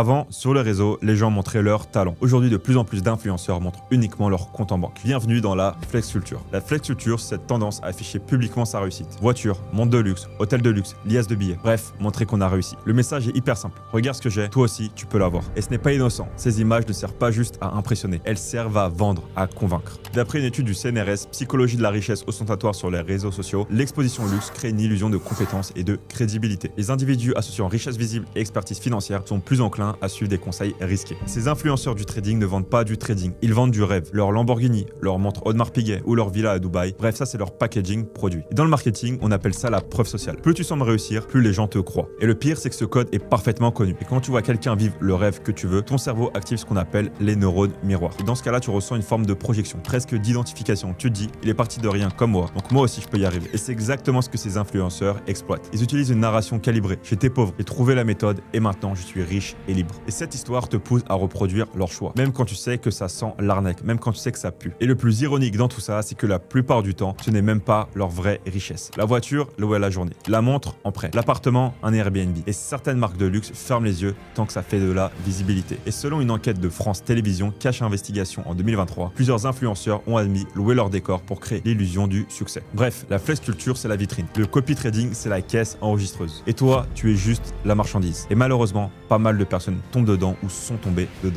Avant, sur les réseaux, les gens montraient leur talent. Aujourd'hui, de plus en plus d'influenceurs montrent uniquement leur compte en banque. Bienvenue dans la flex culture. La flex culture, c'est cette tendance à afficher publiquement sa réussite. Voiture, montre de luxe, hôtel de luxe, liasse de billets. Bref, montrer qu'on a réussi. Le message est hyper simple. Regarde ce que j'ai, toi aussi, tu peux l'avoir. Et ce n'est pas innocent. Ces images ne servent pas juste à impressionner. Elles servent à vendre, à convaincre. D'après une étude du CNRS, Psychologie de la richesse ostentatoire sur les réseaux sociaux, l'exposition au luxe crée une illusion de compétence et de crédibilité. Les individus associant richesse visible et expertise financière sont plus enclins à suivre des conseils risqués. Ces influenceurs du trading ne vendent pas du trading, ils vendent du rêve. Leur Lamborghini, leur montre Audemars Piguet ou leur villa à Dubaï, bref, ça c'est leur packaging produit. Et dans le marketing, on appelle ça la preuve sociale. Plus tu sembles réussir, plus les gens te croient. Et le pire, c'est que ce code est parfaitement connu. Et quand tu vois quelqu'un vivre le rêve que tu veux, ton cerveau active ce qu'on appelle les neurones miroirs. Et dans ce cas-là, tu ressens une forme de projection, presque d'identification. Tu te dis, il est parti de rien comme moi, donc moi aussi je peux y arriver. Et c'est exactement ce que ces influenceurs exploitent. Ils utilisent une narration calibrée. J'étais pauvre, j'ai trouvé la méthode et maintenant je suis riche et libre. Et cette histoire te pousse à reproduire leur choix, même quand tu sais que ça sent l'arnaque, même quand tu sais que ça pue. Et le plus ironique dans tout ça, c'est que la plupart du temps, ce n'est même pas leur vraie richesse. La voiture, l'eau à la journée. La montre, en prêt. L'appartement, un Airbnb. Et certaines marques de luxe ferment les yeux tant que ça fait de la visibilité. Et selon une enquête de France Télévisions, Cash Investigation en 2023, plusieurs influenceurs ont admis louer leur décor pour créer l'illusion du succès. Bref, la flex culture, c'est la vitrine. Le copy trading, c'est la caisse enregistreuse. Et toi, tu es juste la marchandise. Et malheureusement, pas mal de personnes tombent dedans ou sont tombées dedans.